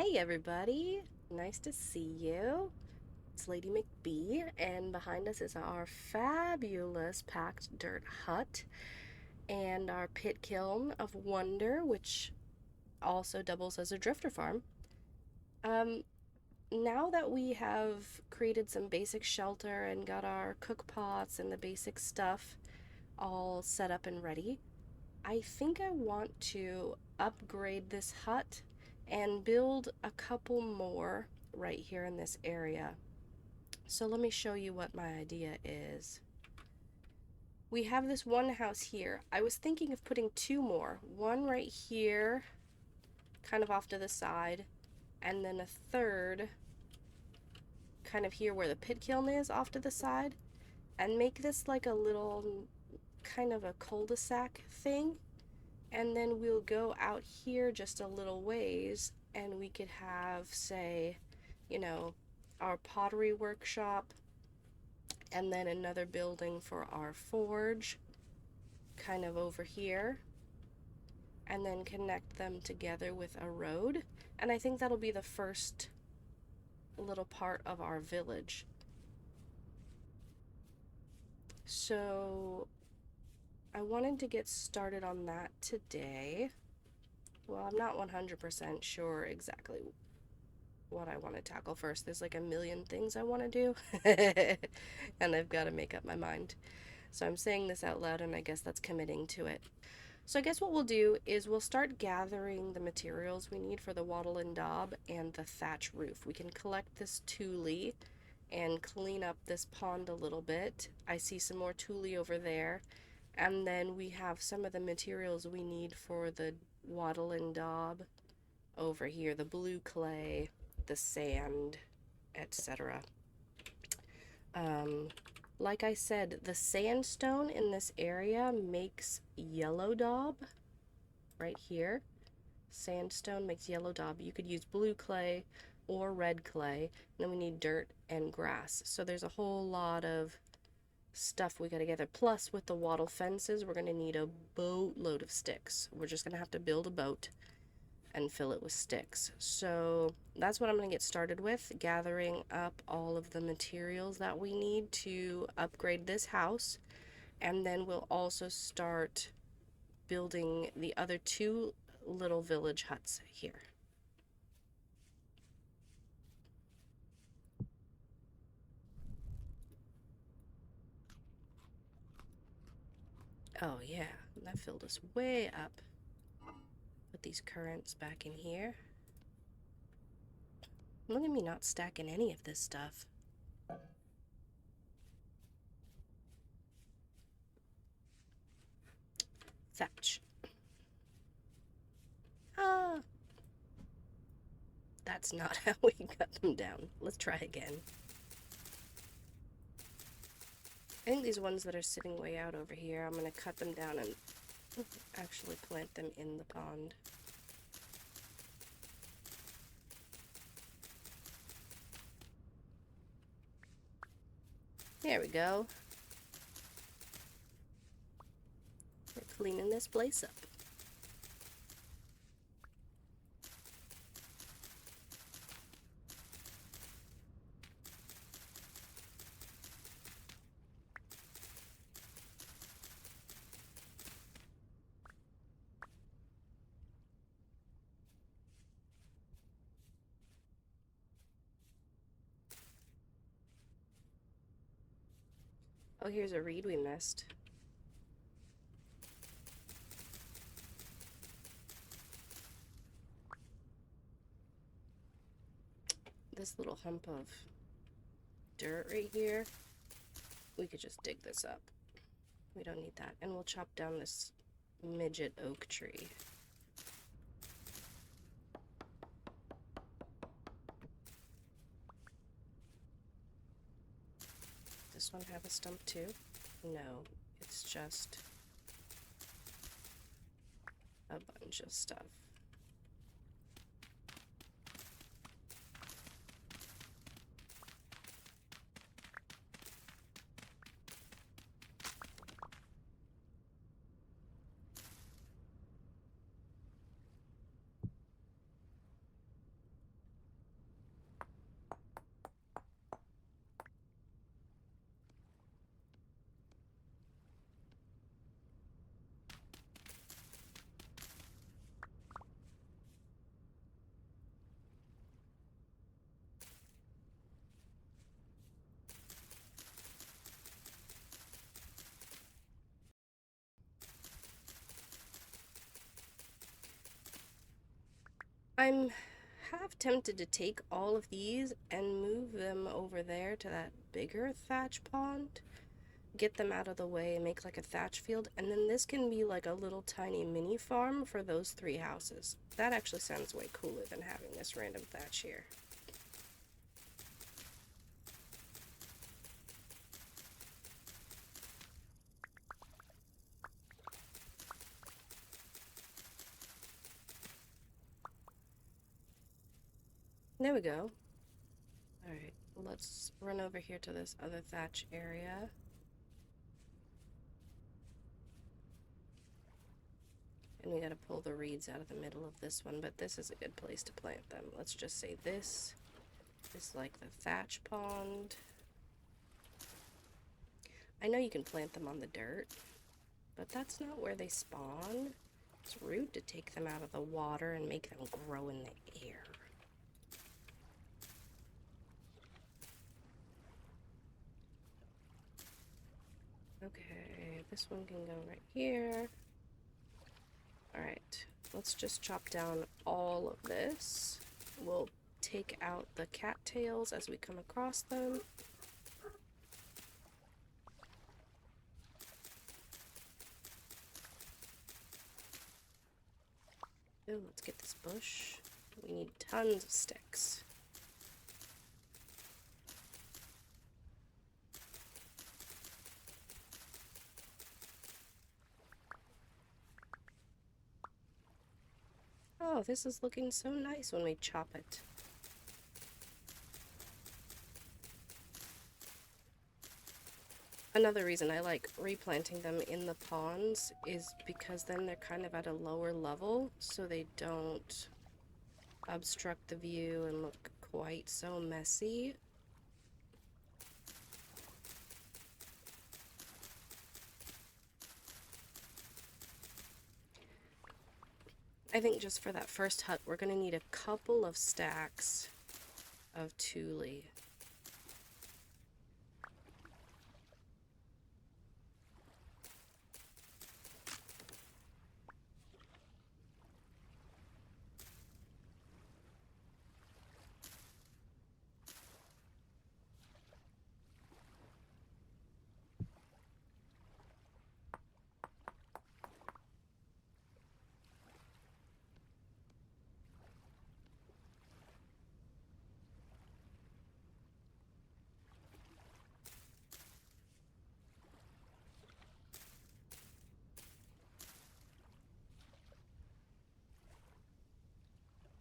Hey everybody, nice to see you. It's Lady McBee, and behind us is our fabulous packed dirt hut and our pit kiln of wonder, which also doubles as a drifter farm. Um, Now that we have created some basic shelter and got our cook pots and the basic stuff all set up and ready, I think I want to upgrade this hut and build a couple more right here in this area. So let me show you what my idea is. We have this one house here. I was thinking of putting two more. One right here, kind of off to the side, and then a third kind of here where the pit kiln is off to the side, and make this like a little kind of a cul-de-sac thing. And then we'll go out here just a little ways and we could have, say, you know, our pottery workshop and then another building for our forge kind of over here, and then connect them together with a road. And I think that'll be the first little part of our village. So I wanted to get started on that today. Well, I'm not 100% sure exactly what I want to tackle first. There's like a million things I want to do, and I've got to make up my mind. So I'm saying this out loud, and I guess that's committing to it. So I guess what we'll do is we'll start gathering the materials we need for the wattle and daub and the thatch roof. We can collect this tule and clean up this pond a little bit. I see some more tule over there. And then we have some of the materials we need for the wattle and daub over here, the blue clay, the sand, etc. Um, like I said, the sandstone in this area makes yellow daub right here. Sandstone makes yellow daub. You could use blue clay or red clay. And then we need dirt and grass. So there's a whole lot of stuff we got to gather. Plus, with the wattle fences, we're going to need a boatload of sticks. We're just going to have to build a boat and fill it with sticks. So that's what I'm going to get started with, gathering up all of the materials that we need to upgrade this house. And then we'll also start building the other two little village huts here. Oh yeah, that filled us way up. Put these currants back in here. Look at me not stacking any of this stuff. Thatch. Ah, that's not how we cut them down. Let's try again. I think these ones that are sitting way out over here, I'm going to cut them down and actually plant them in the pond. There we go. We're cleaning this place up. Oh, here's a reed we missed. This little hump of dirt right here, we could just dig this up. We don't need that. And we'll chop down this midget oak tree. This one have a stump too? No, it's just a bunch of stuff. I'm half tempted to take all of these and move them over there to that bigger thatch pond. Get them out of the way and make like a thatch field, and then this can be like a little tiny mini farm for those 3 houses. That actually sounds way cooler than having this random thatch here. There we go. Alright, let's run over here to this other thatch area. And we gotta pull the reeds out of the middle of this one, but this is a good place to plant them. Let's just say this is like the thatch pond. I know you can plant them on the dirt, but that's not where they spawn. It's rude to take them out of the water and make them grow in the air. Okay, this one can go right here. Alright, let's just chop down all of this. We'll take out the cattails as we come across them. Ooh, let's get this bush. We need tons of sticks. Oh, this is looking so nice when we chop it. Another reason I like replanting them in the ponds is because then they're kind of at a lower level, so they don't obstruct the view and look quite so messy. I think just for that first hut, we're going to need a couple of stacks of tule.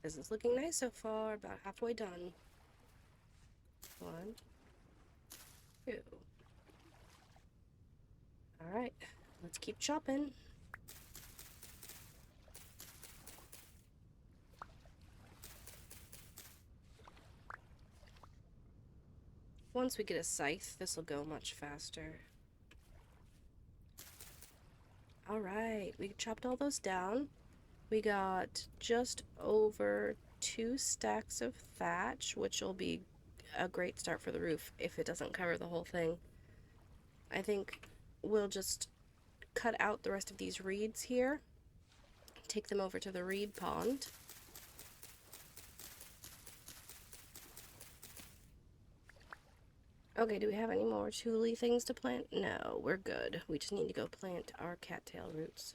This is looking nice so far, about halfway done. 1, 2. Alright, let's keep chopping. Once we get a scythe, this will go much faster. Alright, we chopped all those down. We got just over 2 stacks of thatch, which will be a great start for the roof if it doesn't cover the whole thing. I think we'll just cut out the rest of these reeds here, take them over to the reed pond. Okay, do we have any more tule things to plant? No, we're good. We just need to go plant our cattail roots.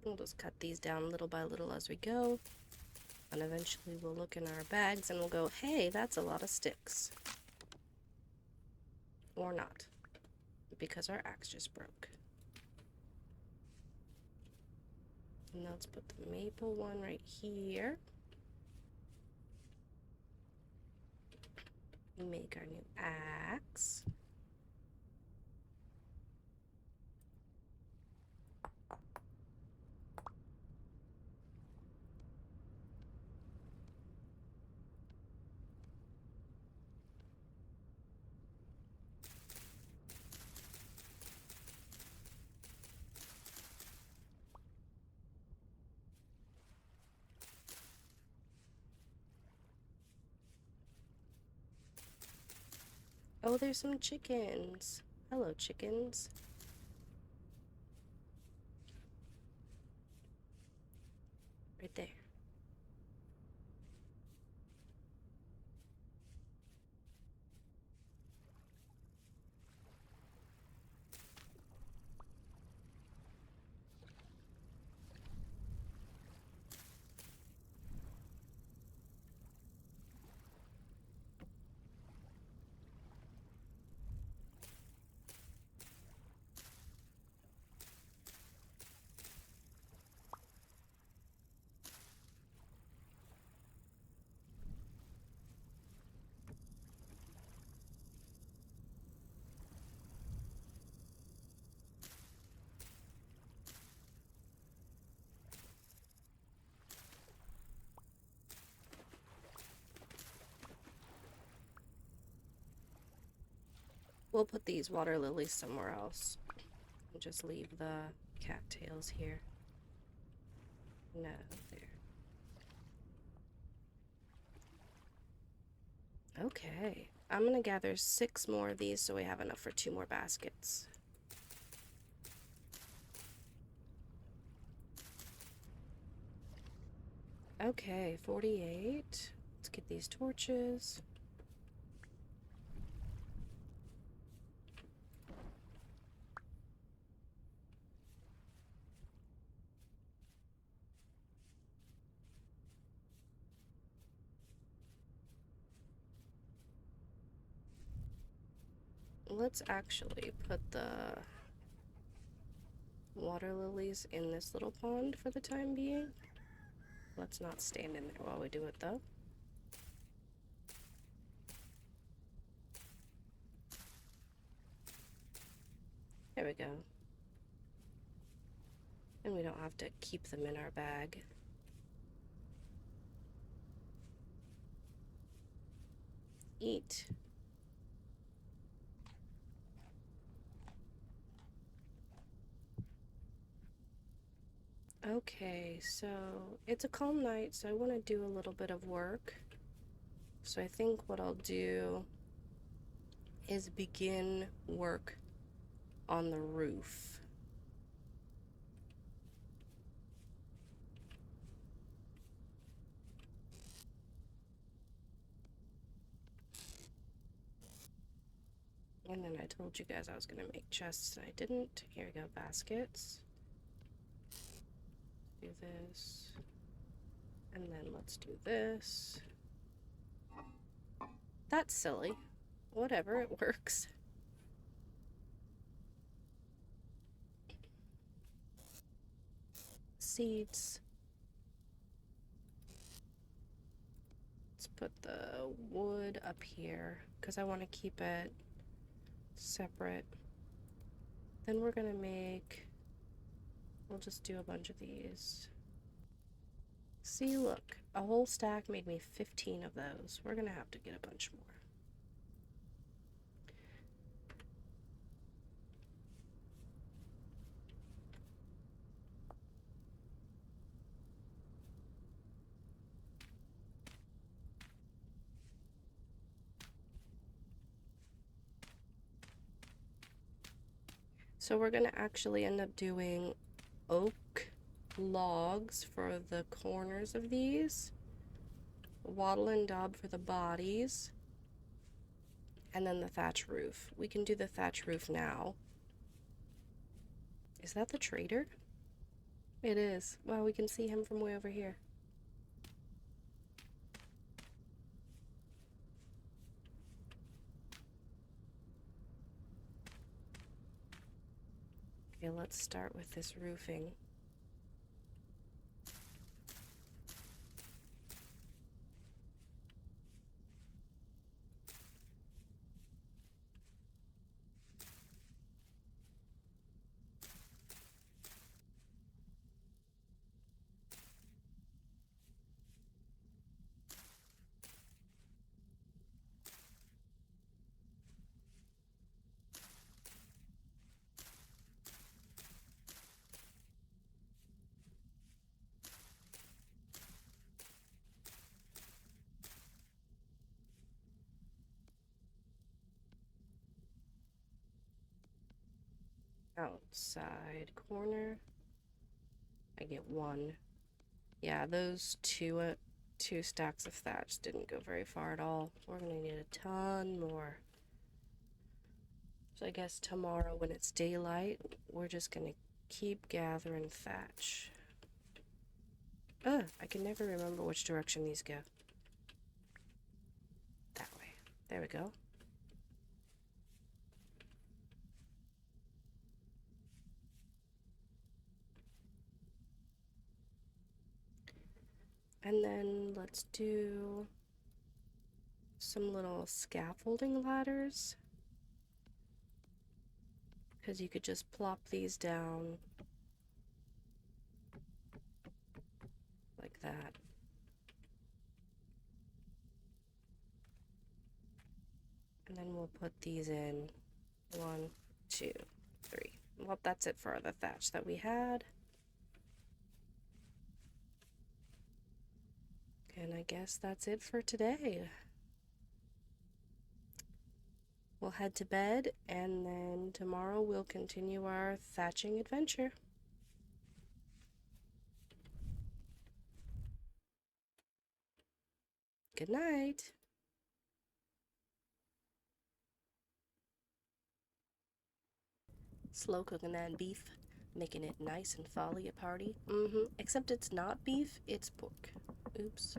We'll just cut these down little by little as we go. And eventually we'll look in our bags and we'll go, hey, that's a lot of sticks. Or not, because our axe just broke. And let's put the maple one right here. Make our new axe. Oh, there's some chickens. Hello, chickens. Right there. We'll put these water lilies somewhere else. And just leave the cattails here. No, there. Okay. I'm gonna gather 6 more of these so we have enough for 2 more baskets. Okay, 48. Let's get these torches. Let's actually put the water lilies in this little pond for the time being. Let's not stand in there while we do it though. There we go. And we don't have to keep them in our bag. Eat. Okay, so it's a calm night, so I want to do a little bit of work. So I think what I'll do is begin work on the roof. And then I told you guys I was going to make chests, and I didn't. Here we go, baskets. Do this. And then let's do this. That's silly. Whatever, it works. Seeds. Let's put the wood up here because I want to keep it separate. Then we're gonna make, we'll just do a bunch of these. See, look, a whole stack made me 15 of those. We're gonna have to get a bunch more. So we're gonna actually end up doing oak logs for the corners of these, wattle and daub for the bodies, and then the thatch roof. We can do the thatch roof now. Is that the trader? It is. Wow, we can see him from way over here. Okay, let's start with this roofing. Outside corner. I get 1. Yeah, those two stacks of thatch didn't go very far at all. We're gonna need a ton more. So I guess tomorrow when it's daylight, we're just gonna keep gathering thatch. Ugh, I can never remember which direction these go. That way. There we go. And then let's do some little scaffolding ladders. Because you could just plop these down like that. And then we'll put these in 1, 2, 3. Well, that's it for the thatch that we had. And I guess that's it for today. We'll head to bed, and then tomorrow we'll continue our thatching adventure. Good night. Slow cooking that beef, making it nice and folly a party. Except it's not beef, it's pork. Oops.